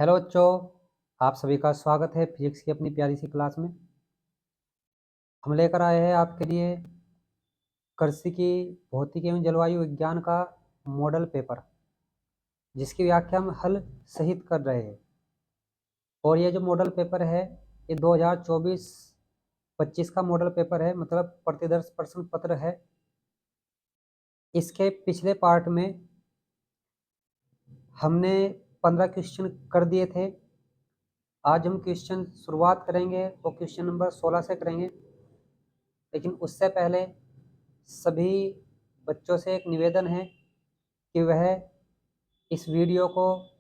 Hello बच्चों, आप सभी का स्वागत है फिजिक्स की अपनी प्यारी सी क्लास में। हम लेकर आए हैं आपके लिए कृषि की भौतिकी एवं जलवायु विज्ञान का मॉडल पेपर, जिसकी व्याख्या हम हल सहित कर रहे हैं। और ये जो मॉडल पेपर है ये 2024-25 का मॉडल पेपर है, मतलब प्रतिदर्श प्रश्न पत्र है। इसके पिछले पार्ट में हमने 15 क्वेश्चन कर दिए थे। आज हम क्वेश्चन शुरुआत करेंगे वो क्वेश्चन नंबर 16 से करेंगे। लेकिन उससे पहले सभी बच्चों से एक निवेदन है कि वह इस वीडियो को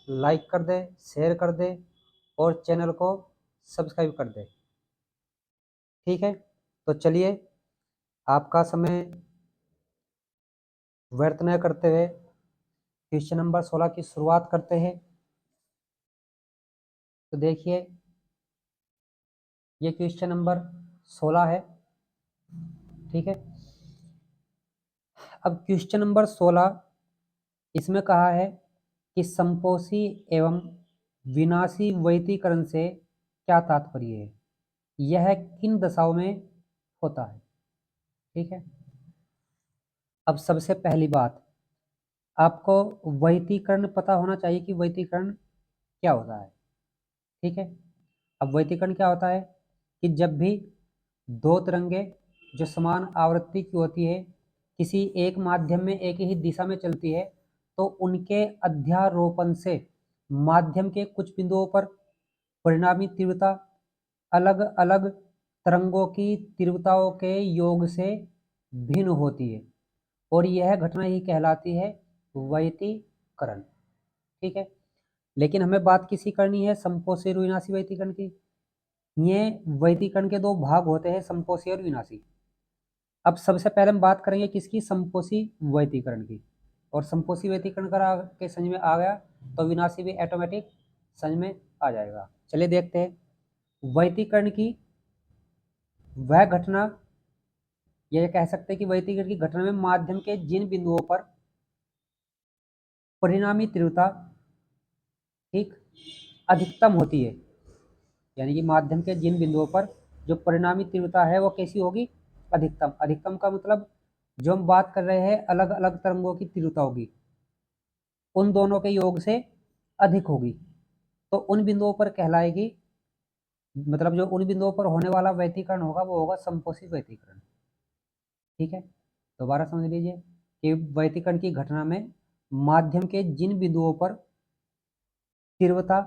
लाइक कर दे, शेयर कर दे और चैनल को सब्सक्राइब कर दे। ठीक है, तो चलिए आपका समय व्यर्थ न करते हुए क्वेश्चन नंबर 16 की शुरुआत करते हैं। तो देखिए, ये क्वेश्चन नंबर 16 है। ठीक है, अब क्वेश्चन नंबर 16 इसमें कहा है कि संपोषी एवं विनाशी वैतीकरण से क्या तात्पर्य है, यह किन दशाओं में होता है। ठीक है, अब सबसे पहली बात, आपको वैतीकरण पता होना चाहिए कि वैतीकरण क्या होता है। ठीक है, अब वैतीकरण क्या होता है कि जब भी दो तरंगे जो समान आवृत्ति की होती है किसी एक माध्यम में एक ही दिशा में चलती है, तो उनके अध्यारोपण से माध्यम के कुछ बिंदुओं पर परिणामी तीव्रता अलग अलग तरंगों की तीव्रताओं के योग से भिन्न होती है, और यह घटना ही कहलाती है वैतीकरण। ठीक है, लेकिन हमें बात किसी करनी है संपोषी और विनाशी वैतीकरण की। ये वैतीकरण के दो भाग होते हैं, संपोषी और विनाशी। अब सबसे पहले हम बात करेंगे किसकी, संपोषी वैतीकरण की। और संपोषी वैतीकरण करा के समझ में आ गया तो विनाशी भी ऑटोमेटिक समझ में आ जाएगा। चलिए देखते हैं वैतीकरण की वह घटना, यह कह सकते हैं कि वैतीकरण की घटना में माध्यम के जिन बिंदुओं पर परिणामी तीव्रता ठीक अधिकतम होती है, यानी कि माध्यम के जिन बिंदुओं पर जो परिणामी तीव्रता है वो कैसी होगी, अधिकतम। अधिकतम का मतलब जो हम बात कर रहे हैं अलग अलग तरंगों की तीव्रता होगी, उन दोनों के योग से अधिक होगी, तो उन बिंदुओं पर कहलाएगी, मतलब जो उन बिंदुओं पर होने वाला व्यतिकरण होगा वो होगा संपोषी व्यतिकरण। ठीक है, दोबारा समझ लीजिए कि व्यतिकरण की घटना में माध्यम के जिन बिंदुओं पर तीव्रता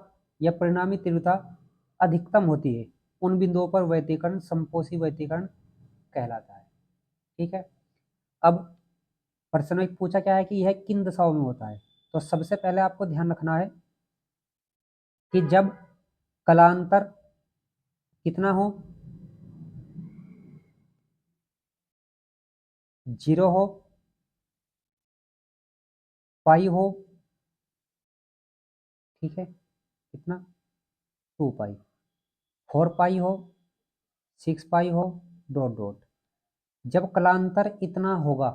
या परिणामी तीव्रता अधिकतम होती है उन बिंदुओं पर व्यतिकरण संपोषी व्यतिकरण कहलाता है। ठीक है, अब प्रश्न में पूछा क्या है कि यह किन दशाओं में होता है। तो सबसे पहले आपको ध्यान रखना है कि जब कलांतर कितना हो, 0 हो, पाई हो, ठीक है, कितना, 2 पाई, 4 पाई हो, 6 पाई हो, डॉट डॉट। जब कलांतर इतना होगा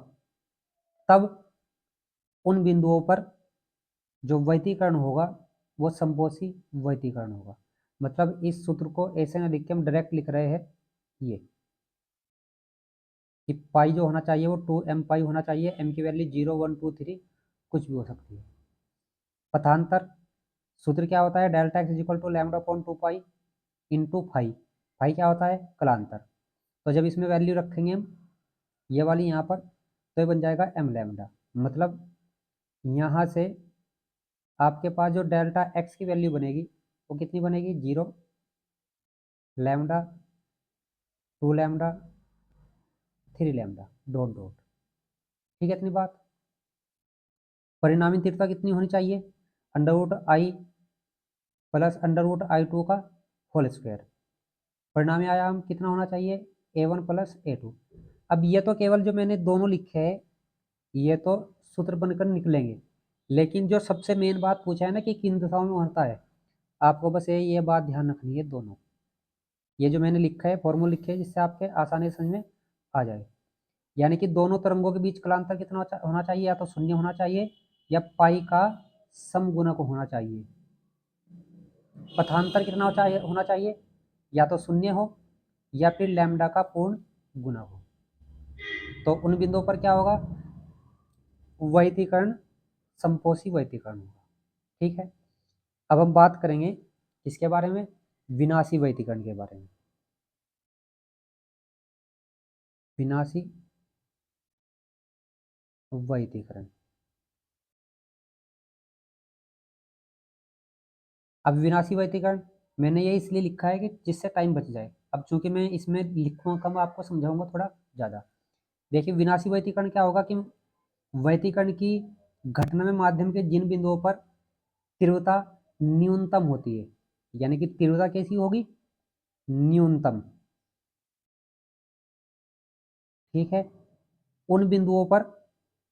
तब उन बिंदुओं पर जो व्यतिकरण होगा वो संपोषी व्यतिकरण होगा। मतलब इस सूत्र को ऐसे न लिख के हम डायरेक्ट लिख रहे हैं ये कि पाई जो होना चाहिए वो 2m पाई होना चाहिए। m की वैल्यू 0 1 2 3 कुछ भी हो सकती है। पथांतर सूत्र क्या होता है, delta x equal to lambda upon 2 pi into phi. Phi क्या होता है, कलांतर। तो जब इसमें वैल्यू रखेंगे हम ये वाली यहाँ पर, तो ये बन जाएगा m लैम्डा। मतलब यहाँ से आपके पास जो डेल्टा एक्स की वैल्यू बनेगी वो कितनी बनेगी, 0 lambda 2 lambda 3 lambda dot dot. ठीक है, इतनी बात। परिणामी तीव्रता कितनी होनी चाहिए, under root I plus under root I two का होल स्क्वायर। परिणामी आयाम कितना होना चाहिए, a1 प्लस a2। अब ये तो केवल जो मैंने दोनों लिखे हैं ये तो सूत्र बनकर निकलेंगे, लेकिन जो सबसे मेन बात पूछा है ना कि किन दशाओं में होता है, आपको बस ये बात ध्यान रखनी है। दोनों ये जो मैंने लिखा है फॉर्मूला लिखे है जिससे आपके आसानी से समझ में आ जाए, यानी कि दोनों तरंगों के बीच कलांतर कितना होना चाहिए, या तो शून्य होना चाहिए या पाई का समगुणक होना चाहिए। पथांतर कितना होना चाहिए, या तो शून्य हो या फिर लैम्डा का पूर्ण गुना हो। तो उन बिंदुओं पर क्या होगा, वैतीकरण संपोषी वैतीकरण होगा। ठीक है, अब हम बात करेंगे किसके बारे में, विनाशी वैतीकरण के बारे में। विनाशी वैतीकरण। अब विनाशी वैतीकरण मैंने ये इसलिए लिखा है कि जिससे टाइम बच जाए। अब चूंकि मैं इसमें लिखूंगा कम, आपको समझाऊंगा थोड़ा ज़्यादा। देखिए विनाशी वैतीकरण क्या होगा कि वैतीकरण की घटना में माध्यम के जिन बिंदुओं पर तीव्रता न्यूनतम होती है, यानी कि तीव्रता कैसी होगी, न्यूनतम। ठीक है, उन बिंदुओं पर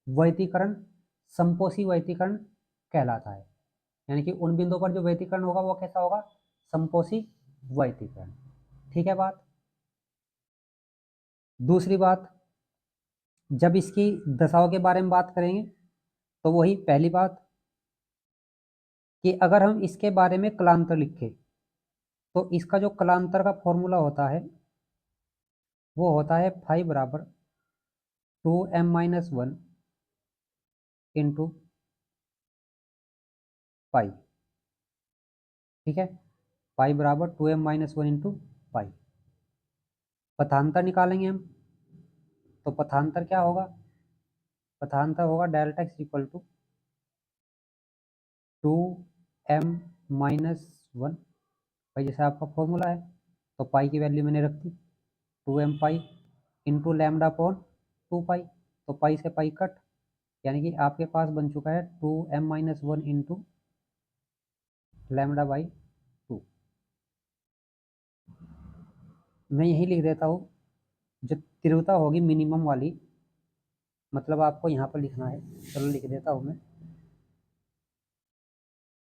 वैतीकरण संपोषी वैतीकरण कहलाता है। यानी कि उन बिंदुओं पर जो वैतीकरण होगा वो कैसा होगा, संपोषी वैतीकरण। ठीक है बात। दूसरी बात, जब इसकी दशाओं के बारे में बात करेंगे तो वही पहली बात कि अगर हम इसके बारे में कलांतर लिखें तो इसका जो कलांतर का फॉर्मूला होता है वो होता है फाइव बराबर 2m-1 इंटू पाई। ठीक है, पाई बराबर 2m-1 इंटू पाई। पथांतर निकालेंगे हम, तो पथांतर क्या होगा, पथांतर होगा delta x equal to 2m-1, भाई जैसे आपका फॉर्मूला है, तो पाई की वैल्यू मैंने रख दी 2m pi into lambda upon 2 पाई। तो पाई से पाई कट, यानी कि आपके पास बन चुका है 2m-1 इंटू लैम्डा बाई 2। मैं यही लिख देता हूँ, जो तीव्रता होगी मिनिमम वाली, मतलब आपको यहाँ पर लिखना है, चलो लिख देता हूँ मैं,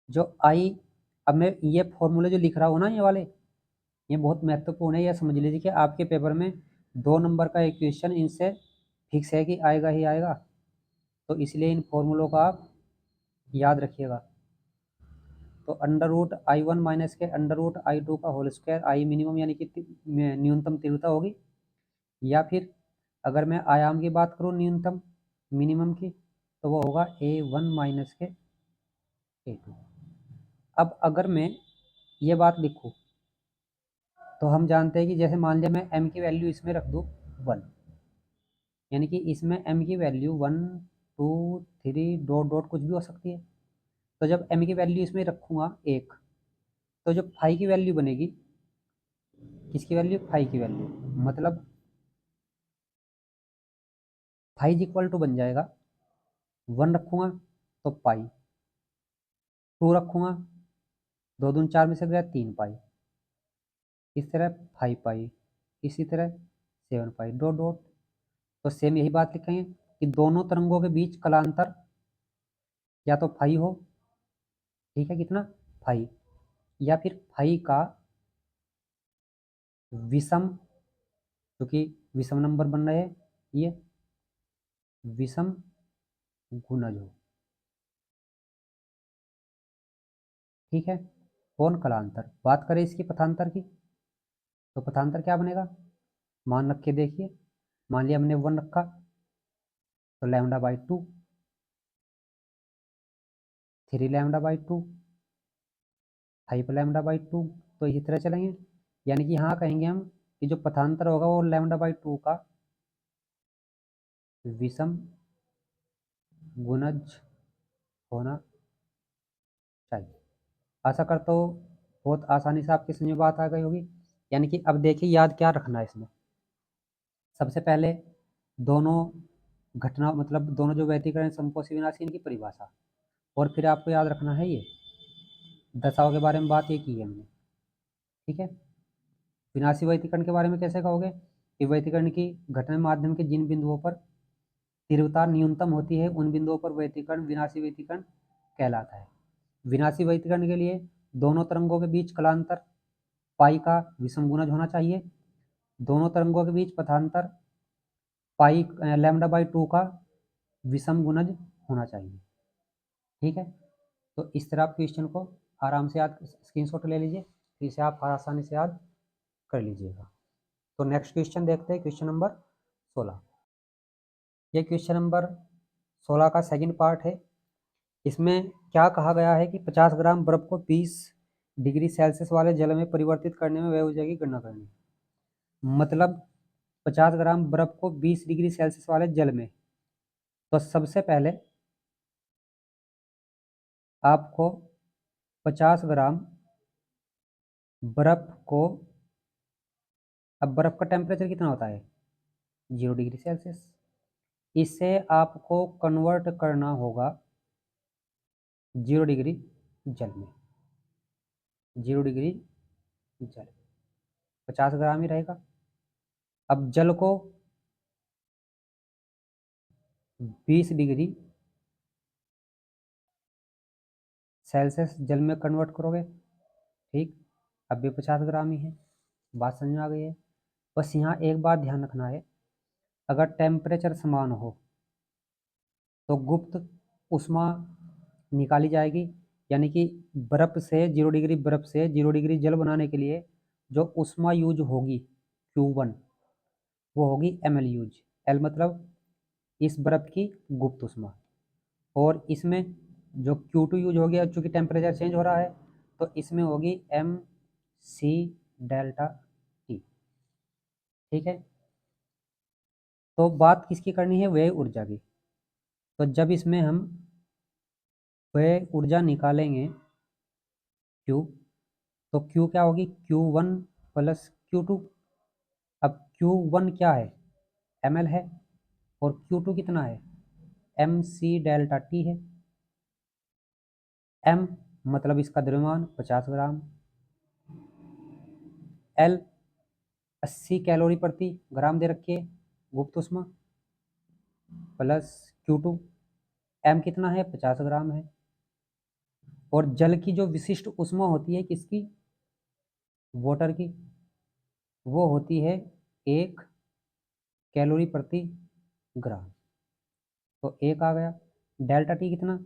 जो आई, अब मैं ये फॉर्मूले जो लिख रहा हूँ ना ये वाले, ये बहुत महत्वपूर्ण है। यह समझ लीजिए कि आपके पेपर में 2 नंबर का एक क्वेश्चन इनसे फिक्स है कि आएगा ही आएगा, तो इसलिए इन फॉर्मूलों का आप याद रखिएगा। तो अंडर रूट I1 माइनस के अंडर रूट I2 का होल स्क्वायर, आई मिनिमम यानी कि न्यूनतम तीव्रता होगी, या फिर अगर मैं आयाम की बात करूँ न्यूनतम मिनिमम की, तो वो होगा A1 माइनस के A2। अब अगर मैं ये बात लिखूँ तो हम जानते हैं कि जैसे मान लिया मैं m की वैल्यू इसमें रख दूँ 1, यानी कि इसमें m की वैल्यू 1 2 3 डॉट डॉट कुछ भी हो सकती है। तो जब m की वैल्यू इसमें रखूँगा 1, तो जो फाई की वैल्यू बनेगी, किसकी वैल्यू, फाई की वैल्यू, मतलब फाई इक्वल टू बन जाएगा 1 रखूँगा तो पाई, 2 रखूँगा, 2 दूनी 4 में से गया 3 पाई, इस तरह 5 पाई, इसी तरह 7 पाई डॉट डॉट। तो सेम यही बात लिखेंगे कि दोनों तरंगों के बीच कलांतर या तो फाई हो, ठीक है, कितना फाई, या फिर फाई का विषम, क्योंकि विषम नंबर बन रहे हैं ये, विषम गुणज हो। ठीक है, कौन कलांतर, बात करें इसकी पथांतर की, तो पथांतर क्या बनेगा, मान रख के देखिए, मान लिया हमने 1 रखा, तो lambda by 2, 3 lambda by 2, 5 lambda by 2, तो इसी तरह चलेंगे। यानी कि यहाँ कहेंगे हम कि जो पथांतर होगा वो लैम्डा बाई 2 का विषम गुणज होना चाहिए। आशा करता हूँ बहुत आसानी से आपकी समझ में बात आ गई होगी। यानी कि अब देखिए याद क्या रखना है इसमें, सबसे पहले दोनों घटना, मतलब दोनों जो व्यतिकरण समकोशी विनाशी, इनकी परिभाषा, और फिर आपको याद रखना है ये दशाओं के बारे में बात ये की है हमने। ठीक है, विनाशी व्यतिकरण के बारे में कैसे कहोगे कि व्यतिकरण की घटना माध्यम के जिन बिंदुओं पर तीव्रता न्यूनतम होती है उन बिंदुओं पर व्यतिकरण विनाशी व्यतिकरण कहलाता है। विनाशी व्यतिकरण के लिए दोनों तरंगों के बीच कलांतर पाई का विषम गुणज होना चाहिए, दोनों तरंगों के बीच पथांतर पाई लैम्डा बाई 2 का विषम गुणज होना चाहिए। ठीक है, तो इस तरह आप क्वेश्चन को आराम से याद, स्क्रीनशॉट ले लीजिए, फिर इसे आप आसानी से याद कर लीजिएगा। तो नेक्स्ट क्वेश्चन देखते हैं, क्वेश्चन नंबर 16। ये क्वेश्चन नंबर 16 का सेकंड पार्ट है। इसमें क्या कहा गया है कि 50 ग्राम बर्फ को 20 डिग्री सेल्सियस वाले जल में परिवर्तित करने में व्यय ऊर्जा की गणना करनी। मतलब 50 ग्राम बर्फ को 20 डिग्री सेल्सियस वाले जल में, तो सबसे पहले आपको 50 ग्राम बर्फ को, अब बर्फ का टेम्परेचर कितना होता है 0 डिग्री सेल्सियस, इसे आपको कन्वर्ट करना होगा 0 डिग्री जल में। 0 डिग्री जल 50 ग्राम ही रहेगा। अब जल को 20 डिग्री सेल्सियस जल में कन्वर्ट करोगे, ठीक। अब भी 50 ग्राम ही है, बात समझ में आ गई है। बस यहाँ एक बात ध्यान रखना है, अगर टेम्परेचर समान हो तो गुप्त ऊष्मा निकाली जाएगी, यानी कि बर्फ से 0 डिग्री, बर्फ से 0 डिग्री जल बनाने के लिए जो ऊष्मा यूज होगी Q1, वो होगी ml यूज। L मतलब इस बर्फ की गुप्त ऊष्मा, और इसमें जो Q2 यूज हो गया, चूंकि टेम्परेचर चेंज हो रहा है, तो इसमें होगी MC डेल्टा T, ठीक है। तो बात किसकी करनी है, व्यय ऊर्जा की। तो जब इसमें हम व्यय ऊर्जा निकालेंगे Q, तो Q क्या होगी, Q1 प्लस Q2। अब Q1 क्या है, ml है, और Q2 कितना है, MC डेल्टा T है। M मतलब इसका द्रव्यमान 50 ग्राम, L 80 कैलोरी प्रति ग्राम दे रखी है गुप्त ऊष्मा, प्लस Q2, M कितना है 50 ग्राम है। और जल की जो विशिष्ट ऊष्मा होती है किसकी, वाटर की, वो होती है 1 कैलोरी प्रति ग्राम। तो 1 आ गया। डेल्टा टी कितना,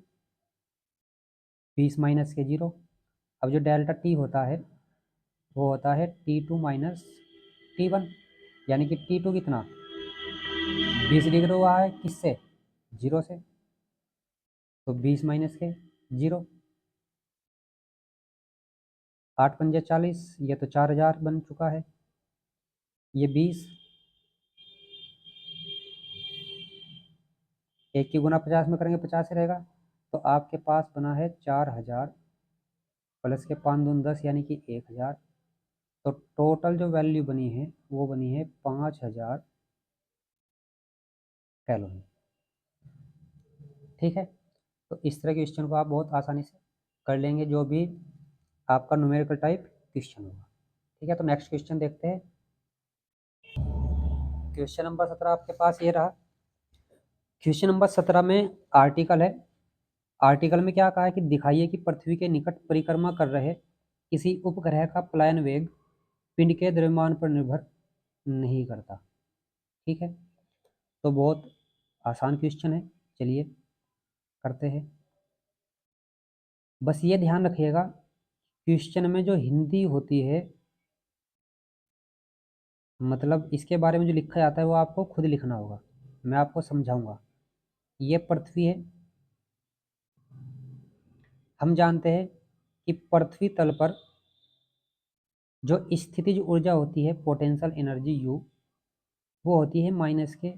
20 माइनस के 0। अब जो डेल्टा टी होता है वो होता है T2 माइनस T1, यानी कि T2 कितना 20 डिग्री हुआ है, किससे 0 से, तो 20 माइनस के 0, 8 पंजे 40, ये तो 4000 बन चुका है। ये 20, 1 की गुना 50 में करेंगे 50 ही रहेगा, तो आपके पास बना है 4000 प्लस के 5 दून 10, यानी कि 1000। तो टोटल जो वैल्यू बनी है वो बनी है 5000 कैलोरी, ठीक है। तो इस तरह के क्वेश्चन को आप बहुत आसानी से कर लेंगे, जो भी आपका न्यूमेरिकल टाइप क्वेश्चन होगा, ठीक है। तो नेक्स्ट क्वेश्चन देखते हैं। क्वेश्चन नंबर 17 आपके पास ये रहा। क्वेश्चन नंबर 17 में आर्टिकल है। आर्टिकल में क्या कहा है कि दिखाइए कि पृथ्वी के निकट परिक्रमा कर रहे किसी उपग्रह का पलायन वेग पिंड के द्रव्यमान पर निर्भर नहीं करता, ठीक है। तो बहुत आसान क्वेश्चन है, चलिए करते हैं। बस ये ध्यान रखिएगा, क्वेश्चन में जो हिंदी होती है, मतलब इसके बारे में जो लिखा जाता है वो आपको खुद लिखना होगा, मैं आपको समझाऊंगा। ये पृथ्वी है, हम जानते हैं कि पृथ्वी तल पर जो स्थितिज ऊर्जा होती है, पोटेंशियल एनर्जी यू, वो होती है माइनस के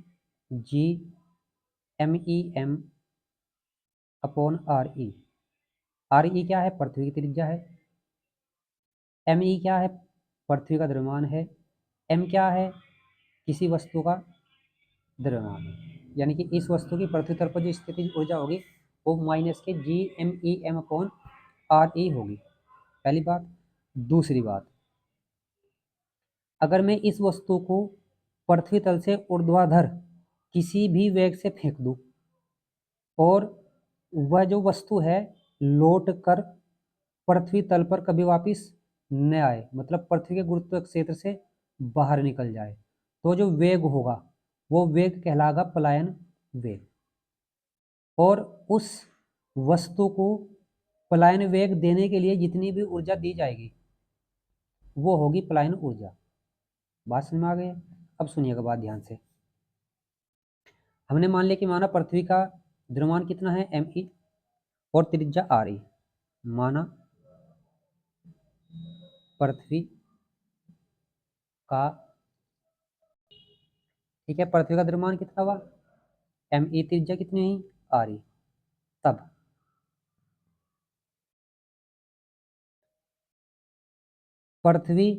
GMEM अपॉन RE। RE क्या है, पृथ्वी की त्रिज्या है। ME क्या है, पृथ्वी का द्रव्यमान है। M क्या है, किसी वस्तु का द्रव्यमान है, यानी कि इस वस्तु की पृथ्वी तल पर जो स्थितिज ऊर्जा होगी वो माइनस के GMEM अपॉन RE होगी, पहली बात। दूसरी बात, अगर मैं इस वस्तु को पृथ्वी तल से ऊर्ध्वाधर किसी भी वेग से फेंक दूं और वह जो वस्तु है लौट कर पृथ्वी तल पर कभी वापस न आए, मतलब पृथ्वी के गुरुत्व क्षेत्र से बाहर निकल जाए, तो जो वेग होगा वो वेग कहलाएगा पलायन वेग। और उस वस्तु को पलायन वेग देने के लिए जितनी भी ऊर्जा दी जाएगी वो होगी पलायन ऊर्जा। बात समझ में आ गई? अब सुनिएगा बात ध्यान से। हमने मान लिया कि माना पृथ्वी का द्रव्यमान कितना है m e और त्रिज्या r e। माना पृथ्वी का, ठीक है, पृथ्वी का द्रव्यमान कितना हुआ m e, त्रिज्या कितनी हुई r e। तब पृथ्वी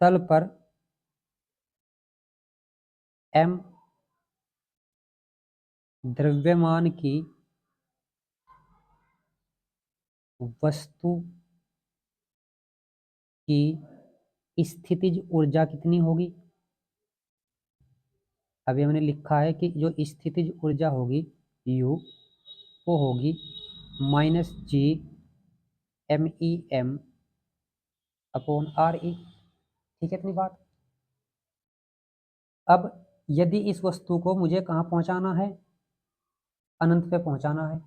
तल पर m द्रव्यमान की वस्तु की स्थितिज ऊर्जा कितनी होगी। अभी हमने लिखा है कि जो स्थितिज ऊर्जा होगी U वो होगी -G MEM अपॉन RE। ठीक है इतनी बात। अब यदि इस वस्तु को मुझे कहाँ पहुँचाना है, अनंत पे पहुँचाना है,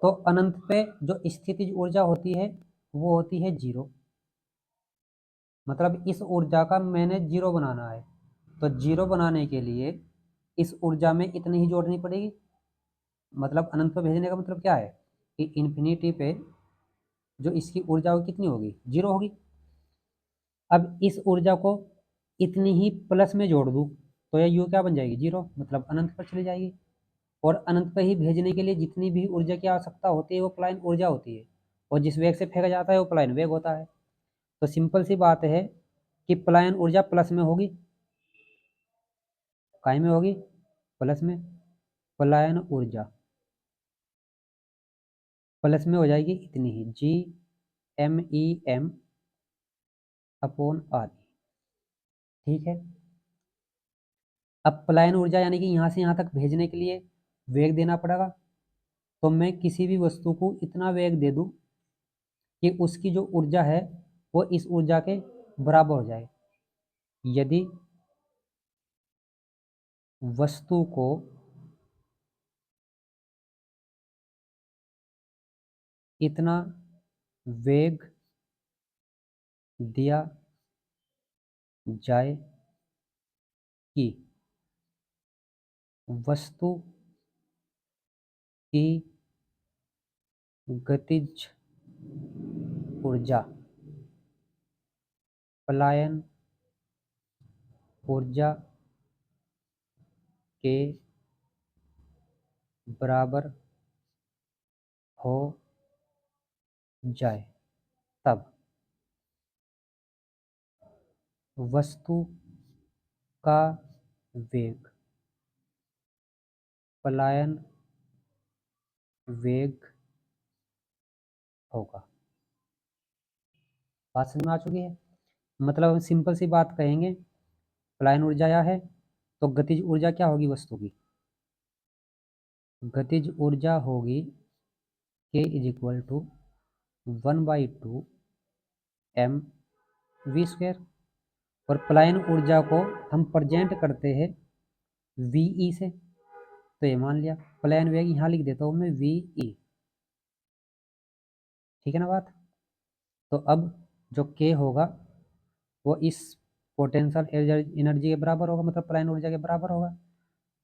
तो अनंत पे जो स्थितिज ऊर्जा होती है वो होती है 0। मतलब इस ऊर्जा का मैंने 0 बनाना है, तो 0 बनाने के लिए इस ऊर्जा में इतनी ही जोड़नी पड़ेगी। मतलब अनंत पे भेजने का मतलब क्या है कि इन्फिनिटी पे जो इसकी ऊर्जा होगी कितनी होगी 0 होगी। अब इस ऊर्जा को इतनी ही प्लस में जोड़ दूँ तो यह U क्या बन जाएगी 0, मतलब अनंत पर चली जाएगी। और अनंत पर ही भेजने के लिए जितनी भी ऊर्जा की आवश्यकता होती है वो पलायन ऊर्जा होती है, और जिस वेग से फेंका जाता है वो पलायन वेग होता है। तो सिंपल सी बात है कि पलायन ऊर्जा प्लस में होगी। काय में होगी? प्लस में। पलायन ऊर्जा प्लस में हो जाएगी इतनी ही GMEM अपॉन RE। ठीक है। अब पलायन ऊर्जा यानी कि यहाँ से यहाँ तक भेजने के लिए वेग देना पड़ेगा, तो मैं किसी भी वस्तु को इतना वेग दे दूँ कि उसकी जो ऊर्जा है वो इस ऊर्जा के बराबर हो जाए। यदि वस्तु को इतना वेग दिया जाए कि वस्तु की गतिज ऊर्जा पलायन ऊर्जा के बराबर हो जाए, तब वस्तु का वेग पलायन वेग होगा। बात समझ में आ चुकी है? मतलब हम सिंपल सी बात कहेंगे, पलायन ऊर्जा यह है तो गतिज ऊर्जा क्या होगी वस्तु की? गतिज ऊर्जा होगी K is equal to 1/2 mv²। और पलायन ऊर्जा को हम प्रेजेंट करते हैं VE से, तो ये मान लिया पलायन वेग यहाँ लिख देता हूँ मैं VE। ठीक है ना बात? तो अब जो K होगा वो इस पोटेंशियल एनर्जी के बराबर होगा, मतलब पलायन ऊर्जा के बराबर होगा।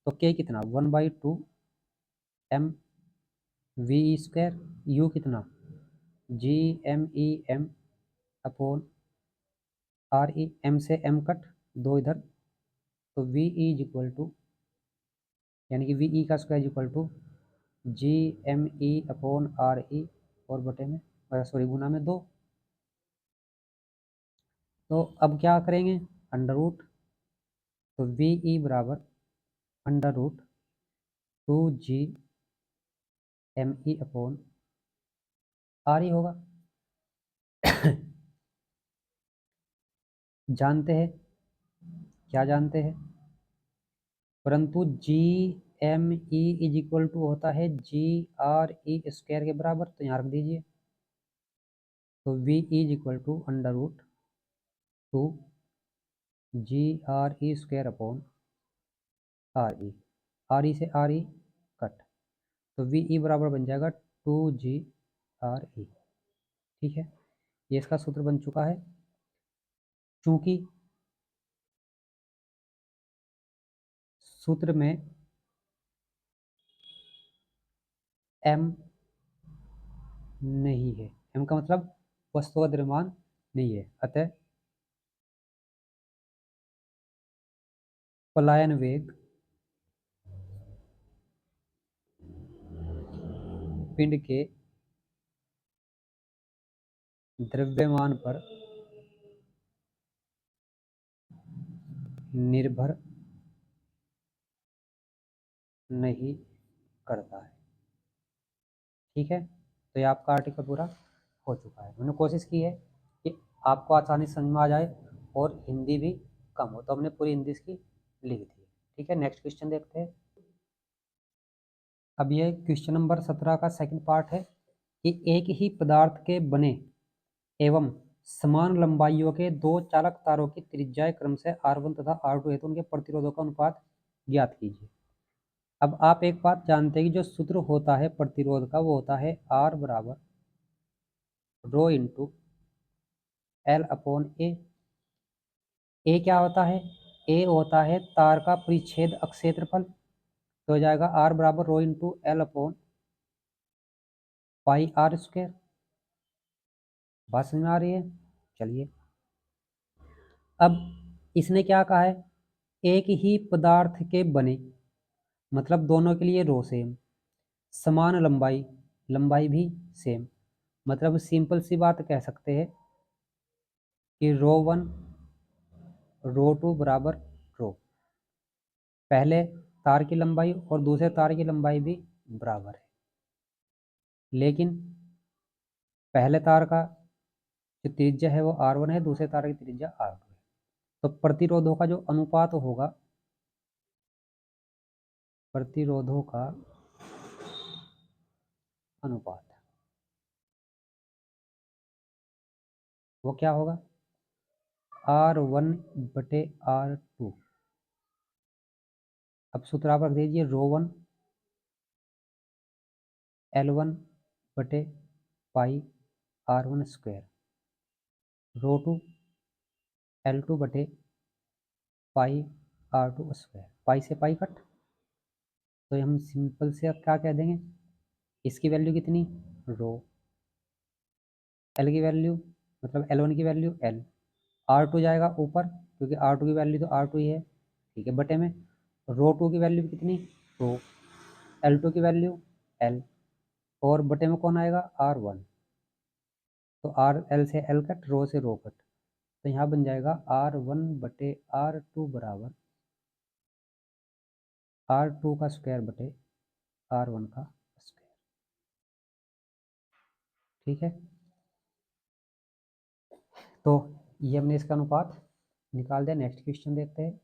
तो K कितना 1/2 mv²। U कितना GMEM अपॉन RE। M से M कट, दो इधर, तो VE इज इक्वल टू, यानी कि VE का square is equal to GME upon RE और बटे में, सॉरी गुना में 2। तो अब क्या करेंगे अंडर रूट, तो VE बराबर under root 2GME upon RE होगा। जानते हैं क्या जानते हैं? परंतु GME इज इक्वल टू होता है GRE² के बराबर, तो यहाँ रख दीजिए। तो VE is equal to under root 2GRE² upon RE। RE से RE कट, तो VE बराबर बन जाएगा 2GRE। ठीक है, ये इसका सूत्र बन चुका है। चूंकि सूत्र में M नहीं है, M का मतलब वस्तु का द्रव्यमान नहीं है, अतः पलायन वेग पिंड के द्रव्यमान पर निर्भर नहीं करता है। ठीक है, तो ये आपका आर्टिकल पूरा हो चुका है। मैंने कोशिश की है कि आपको आसानी से समझ में आ जाए और हिंदी भी कम हो, तो हमने पूरी हिंदी इसकी लिख दी है। ठीक है, नेक्स्ट क्वेश्चन देखते हैं। अब ये क्वेश्चन नंबर 17 का सेकंड पार्ट है कि एक ही पदार्थ के बने एवं समान लंबाइयों के दो चालक तारों की त्रिज्याएं क्रम से R1 तथा R2 है, तो उनके प्रतिरोधों का अनुपात ज्ञात कीजिए। अब आप एक बात जानते हैं कि जो सूत्र होता है प्रतिरोध का वो होता है R बराबर रो इंटू L अपॉन ए। ए क्या होता है? ए होता है तार का परिच्छेद अक्षेत्रफल, तो हो जाएगा R बराबर rho into L upon pi R square. बात समझ में आ रही है? चलिए, अब इसने क्या कहा है, एक ही पदार्थ के बने, मतलब दोनों के लिए रो सेम, समान लंबाई, लंबाई भी सेम, मतलब सिंपल सी बात कह सकते हैं कि रो वन रो टू बराबर रो, पहले तार की लंबाई और दूसरे तार की लंबाई भी बराबर है, लेकिन पहले तार का जो त्रिज्या है वो R1 है, दूसरे तार की त्रिज्या R2 है। तो प्रतिरोधों का जो अनुपात होगा, प्रतिरोधों का अनुपात वो क्या होगा? R1 बटे R2। अब सूत्र आप रख दीजिए, रो वन L1 बटे पाई R1 square, row to L2 बटे पाई R2 स्क्वायर। पाई से पाई कट, तो हम सिंपल से अब क्या कह देंगे, इसकी वैल्यू कितनी, रो, L की वैल्यू मतलब L1 की वैल्यू L, R2 जाएगा ऊपर क्योंकि R2 की वैल्यू तो R2 ही है, ठीक है, बटे में रो टू की वैल्यू कितनी, रो, L2 की वैल्यू L, और बटे में कौन आएगा, R1, तो L से L कट, रो से रो कट, तो यहाँ बन जाएगा R1 बटे R2 बराबर R2 का स्क्वायर बटे R1 का स्क्वायर। ठीक है, तो ये हमने इसका अनुपात निकाल दिया। नेक्स्ट क्वेश्चन देखते हैं।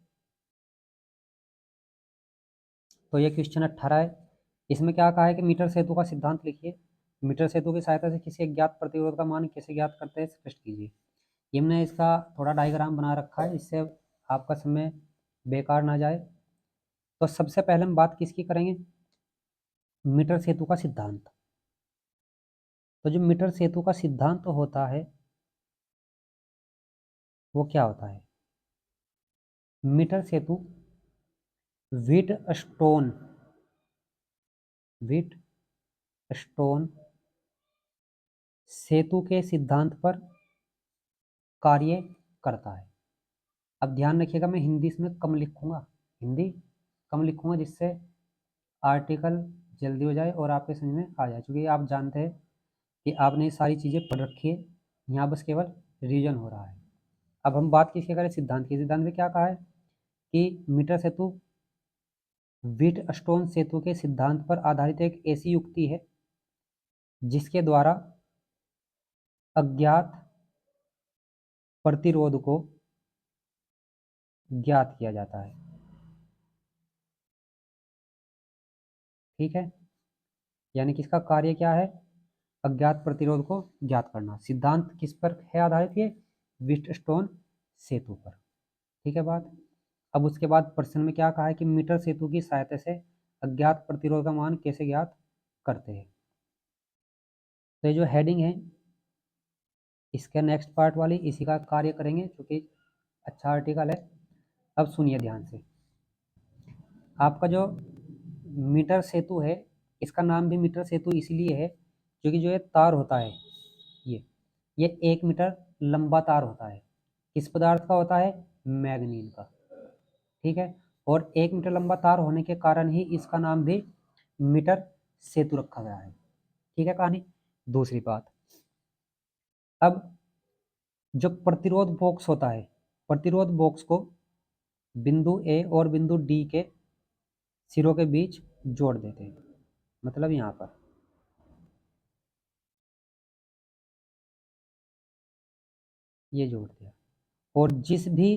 तो ये क्वेश्चन 18 है। इसमें क्या कहा है कि मीटर सेतु का सिद्धांत लिखिए। मीटर सेतु की सहायता से किसी अज्ञात प्रतिरोध का मान कैसे ज्ञात करते हैं, स्पष्ट कीजिए। ये हमने इसका थोड़ा डायग्राम बना रखा है, इससे आपका समय बेकार ना जाए। तो सबसे पहले हम बात किसकी करेंगे, मीटर सेतु का सिद्धांत। तो जो मीटर सेतु का सिद्धांत होता है वो क्या होता है, मीटर सेतु व्हीट स्टोन सेतु के सिद्धांत पर कार्य करता है। अब ध्यान रखिएगा, मैं हिंदी इसमें कम लिखूंगा, हिंदी कम लिखूंगा जिससे आर्टिकल जल्दी हो जाए और आपके समझ में आ जाए, क्योंकि आप जानते हैं कि आपने ये सारी चीज़ें पढ़ रखी है, यहाँ बस केवल रिवीजन हो रहा है। अब हम बात किसके करें, सिद्धांत की। सिद्धांत में क्या कहा है कि मीटर सेतु व्हीट स्टोन सेतु के सिद्धांत पर आधारित एक ऐसी युक्ति है जिसके द्वारा अज्ञात प्रतिरोध को ज्ञात किया जाता है। ठीक है, यानी कि इसका कार्य क्या है, अज्ञात प्रतिरोध को ज्ञात करना। सिद्धांत किस पर है आधारित, ये व्हीटस्टोन सेतु पर। ठीक है बात। अब उसके बाद प्रश्न में क्या कहा है कि मीटर सेतु की सहायता से अज्ञात प्रतिरोध का मान कैसे ज्ञात करते हैं। तो ये जो हेडिंग है इसके नेक्स्ट पार्ट वाली इसी का कार्य करेंगे, क्योंकि अच्छा आर्टिकल है। अब सुनिए ध्यान से। आपका जो मीटर सेतु है, इसका नाम भी मीटर सेतु इसलिए है क्योंकि जो ये तार होता है ये 1 मीटर लंबा तार होता है। किस पदार्थ का होता है? मैग्नीन का। ठीक है। और 1 मीटर लंबा तार होने के कारण ही इसका नाम भी मीटर सेतु रखा गया है। ठीक है कहानी। दूसरी बात, अब जो प्रतिरोध बॉक्स होता है, प्रतिरोध बॉक्स को बिंदु ए और बिंदु डी के सिरों के बीच जोड़ देते हैं। मतलब यहाँ पर ये जोड़ दिया। और जिस भी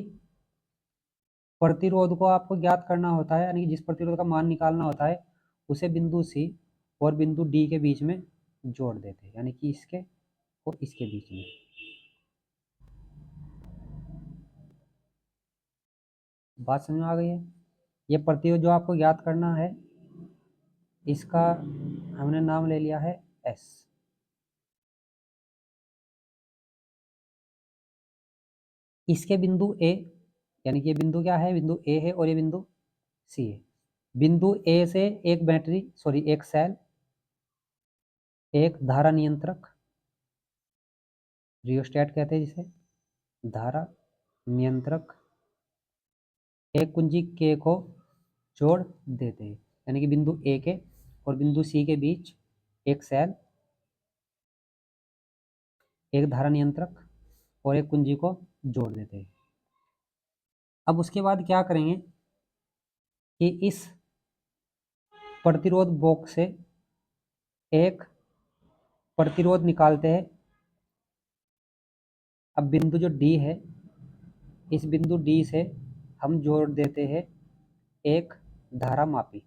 प्रतिरोध को आपको ज्ञात करना होता है, यानी कि जिस प्रतिरोध का मान निकालना होता है, उसे बिंदु सी और बिंदु डी के बीच में जोड़ देते हैं, यानी कि इसके और इसके बीच में। बात समझ में आ गई है? ये प्रतिरोध जो आपको ज्ञात करना है, इसका हमने नाम ले लिया है एस। इसके बिंदु ए, यानी कि ये बिंदु क्या है? बिंदु ए है और ये बिंदु सी है। बिंदु ए से एक बैटरी, सॉरी एक सेल, एक धारा नियंत्रक, रियोस्टेट कहते हैं जिसे, धारा नियंत्रक, एक कुंजी के को जोड़ देते हैं। यानी कि बिंदु ए के और बिंदु सी के बीच एक सेल, एक धारा नियंत्रक और एक कुंजी को जोड़ देते हैं। अब उसके बाद क्या करेंगे कि इस प्रतिरोध बॉक्स से एक प्रतिरोध निकालते हैं। अब बिंदु जो डी है, इस बिंदु डी से हम जोड़ देते हैं एक धारा मापी,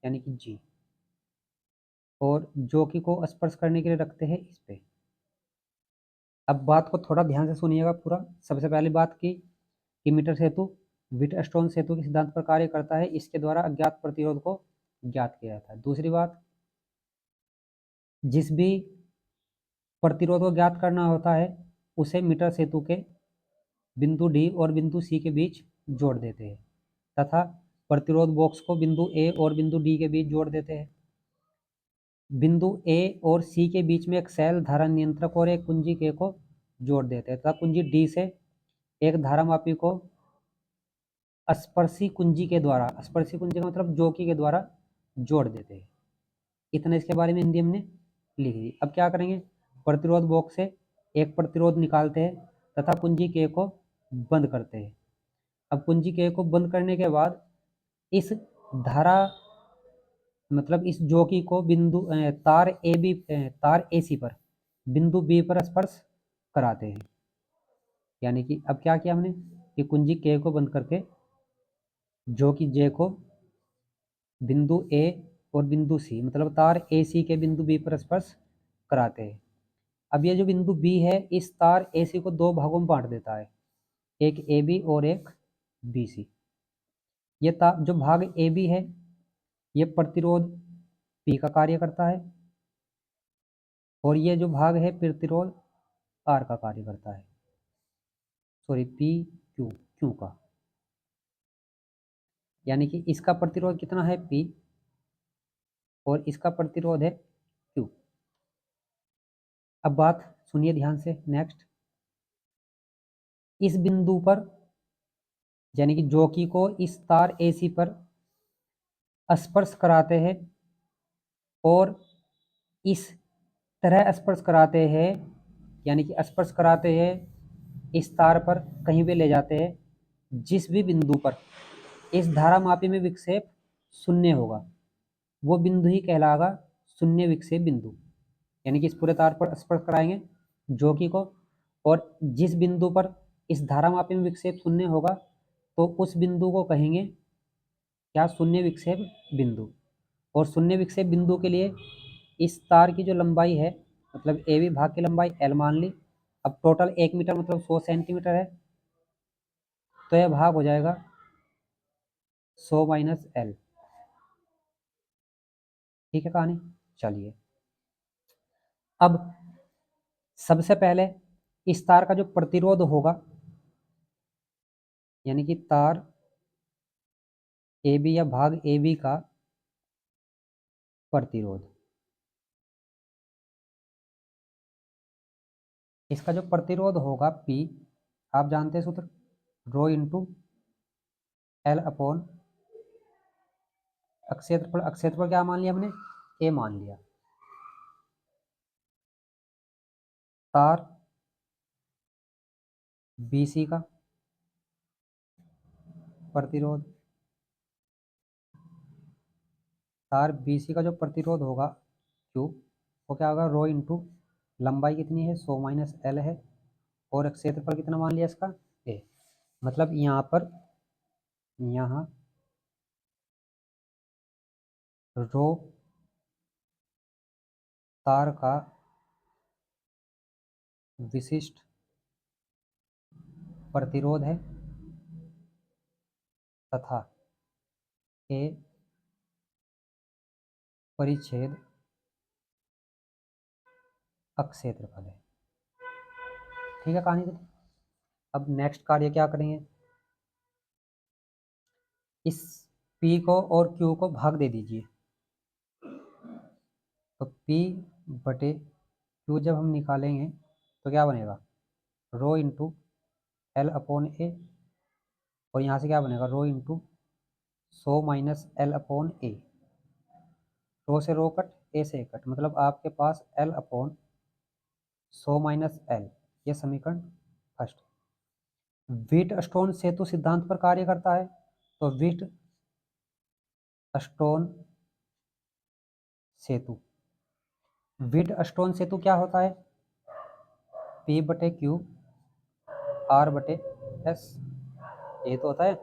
यानी कि जी, और जोकि को स्पर्श करने के लिए रखते हैं इस पे। अब बात को थोड़ा ध्यान से सुनिएगा पूरा। सबसे पहली बात की कि मीटर सेतु व्हीटस्टोन सेतु के सिद्धांत पर कार्य करता है, इसके द्वारा अज्ञात प्रतिरोध को ज्ञात किया जाता है। दूसरी बात, जिस भी प्रतिरोध को ज्ञात करना होता है उसे मीटर सेतु के बिंदु डी और बिंदु सी के बीच जोड़ देते हैं, तथा प्रतिरोध बॉक्स को बिंदु ए और बिंदु डी के बीच जोड़ देते हैं। बिंदु ए और सी के बीच में एक सेल, धारा नियंत्रक और एक कुंजी के को जोड़ देते हैं, तथा कुंजी डी से एक धारा मापी को स्पर्शी कुंजी के द्वारा, स्पर्शी कुंजी का मतलब जोकी के द्वारा जोड़ देते हैं। इतना इसके बारे में हिंदी हमने लिख दी। अब क्या करेंगे? प्रतिरोध बॉक्स से एक प्रतिरोध निकालते हैं तथा कुंजी के को बंद करते हैं। अब कुंजी के को बंद करने के बाद इस धारा, मतलब इस जोकी को बिंदु तार ए बी, तार ए सी पर बिंदु बी पर स्पर्श कराते हैं। यानी कि अब क्या किया हमने कि कुंजी के को बंद करके जोकी जे को बिंदु ए और बिंदु सी, मतलब तार ए सी के बिंदु बी पर स्पर्श कराते हैं। अब ये जो बिंदु बी है, इस तार ए सी को दो भागों में बांट देता है, एक ए बी और एक बी सी। ये तार जो भाग ए बी है, ये प्रतिरोध पी का कार्य करता है, और ये जो भाग है प्रतिरोध आर का कार्य करता है, सॉरी पी क्यू, क्यू का। यानी कि इसका प्रतिरोध कितना है? पी, और इसका प्रतिरोध है क्यू। अब बात सुनिए ध्यान से। नेक्स्ट, इस बिंदु पर, यानी कि जोकी को इस तार एसी पर स्पर्श कराते हैं, और इस तरह स्पर्श कराते हैं, यानी कि स्पर्श कराते हैं इस तार पर कहीं भी ले जाते हैं जिस भी बिंदु पर इस धारा मापी में विक्षेप शून्य होगा, वो बिंदु ही कहलाएगा शून्य विक्षेप बिंदु। यानी कि इस पूरे तार पर स्पर्श कराएंगे जोकी को, और जिस बिंदु पर इस धारा मापी में विक्षेप शून्य होगा तो उस बिंदु को कहेंगे क्या? शून्य विक्षेप बिंदु। और शून्य विक्षेप बिंदु के लिए इस तार की जो लंबाई है, मतलब ए बी भाग की लंबाई एल मान ली। अब टोटल 1 मीटर मतलब 100 सेंटीमीटर है, तो यह भाग हो जाएगा 100 - L। ठीक है कहानी। चलिए, अब सबसे पहले इस तार का जो प्रतिरोध होगा, यानी कि तार AB या भाग AB का प्रतिरोध, इसका जो प्रतिरोध होगा P, आप जानते हैं सूत्र, रो इंटू L अपॉन अक्षेत्रफल। अक्षेत्रफल क्या मान लिया हमने, A मान लिया। तार BC का प्रतिरोध, तार BC का जो प्रतिरोध होगा Q, वो क्या होगा, रो इंटू लंबाई कितनी है 100 माइनस L है, और क्षेत्रफल कितना मान लिया इसका, A। मतलब यहाँ पर, यहाँ रो तार का विशिष्ट प्रतिरोध है तथा A परिच्छेद अक्षेत्रफल है। ठीक है कहानी। अब नेक्स्ट कार्य क्या करेंगे, इस P को और Q को भाग दे दीजिए। तो P बटे Q जब हम निकालेंगे तो क्या बनेगा, rho into L upon A, और यहाँ से क्या बनेगा, rho into 100 minus L upon A। Rho से रो कट, A से कट, मतलब आपके पास L अपॉन 100 माइनस L, ये समीकरण फर्स्ट। व्हीट स्टोन सेतु सिद्धांत पर कार्य करता है, तो व्हीट स्टोन सेतु, व्हीट स्टोन सेतु क्या होता है, P बटे Q R बटे S, ये तो होता है।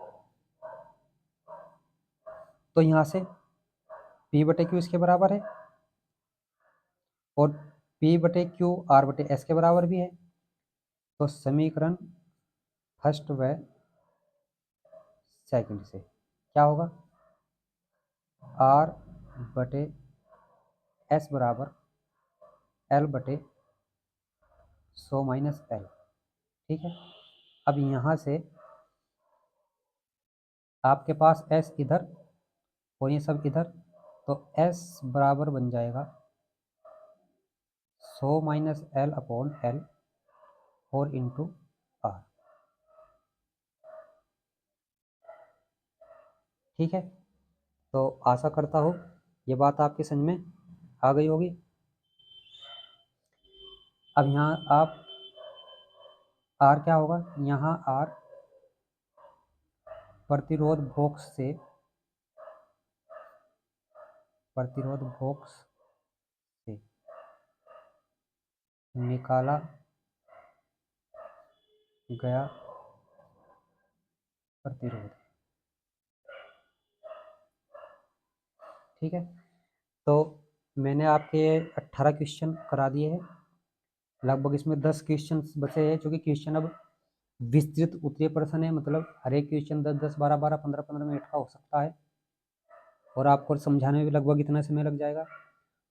तो यहाँ से P बटे Q इसके बराबर है, और P बटे Q R बटे S के बराबर भी है। तो समीकरण फर्स्ट व सेकंड से क्या होगा, R बटे S बराबर L बटे 100 माइनस L। ठीक है, अब यहाँ से आपके पास S इधर और ये सब इधर, तो S बराबर बन जाएगा 100 माइनस L अपॉन L और इंटू R। ठीक है, तो आशा करता हूँ ये बात आपके समझ में आ गई होगी। अब यहाँ आप R क्या होगा, यहाँ R प्रतिरोध बॉक्स से, प्रतिरोध बॉक्स से निकाला गया प्रतिरोध। ठीक है, तो मैंने आपके 18 क्वेश्चन करा दिए हैं, लगभग इसमें 10 क्वेश्चन बचे हैं, क्योंकि क्वेश्चन अब विस्तृत उत्तरीय प्रश्न है, मतलब हर एक क्वेश्चन 10-10, 12-12, 15-15 मिनट का हो सकता है, और आपको समझाने में भी लगभग इतना समय लग जाएगा।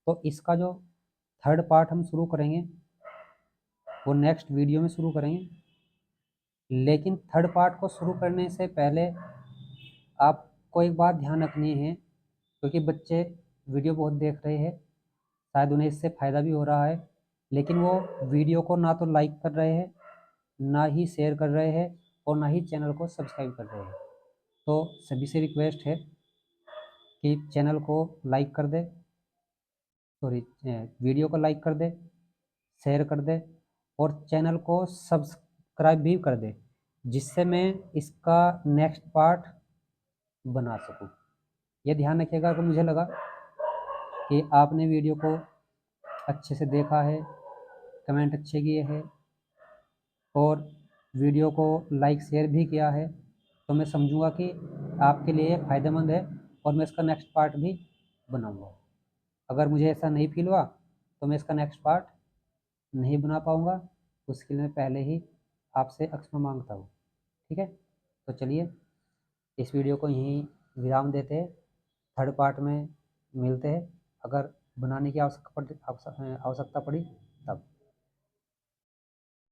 तो इसका जो थर्ड पार्ट हम शुरू करेंगे वो नेक्स्ट वीडियो में शुरू करेंगे, लेकिन थर्ड पार्ट को शुरू करने से पहले आपको एक बात ध्यान रखनी है, क्योंकि बच्चे वीडियो बहुत देख रहे हैं, शायद उन्हें इससे फ़ायदा भी हो रहा है, लेकिन वो वीडियो को ना तो लाइक कर रहे हैं, ना ही शेयर कर रहे हैं, और ना ही चैनल को सब्सक्राइब कर रहे हैं। तो सभी से रिक्वेस्ट है कि चैनल को लाइक कर दे, सॉरी वीडियो को लाइक कर दे, शेयर कर दे, और चैनल को सब्सक्राइब भी कर दे, जिससे मैं इसका नेक्स्ट पार्ट बना सकूं। ये ध्यान रखिएगा कि मुझे लगा कि आपने वीडियो को अच्छे से देखा है, कमेंट अच्छे किए हैं, और वीडियो को लाइक शेयर भी किया है, तो मैं समझूंगा कि आपके लिए फ़ायदेमंद है, और मैं इसका नेक्स्ट पार्ट भी बनाऊंगा। अगर मुझे ऐसा नहीं फील हुआ तो मैं इसका नेक्स्ट पार्ट नहीं बना पाऊंगा, उसके लिए मैं पहले ही आपसे क्षमा मांगता हूँ। ठीक है, तो चलिए इस वीडियो को यहीं विराम देते हैं, थर्ड पार्ट में मिलते हैं। अगर बनाने की आवश्यकता पड़ी तब।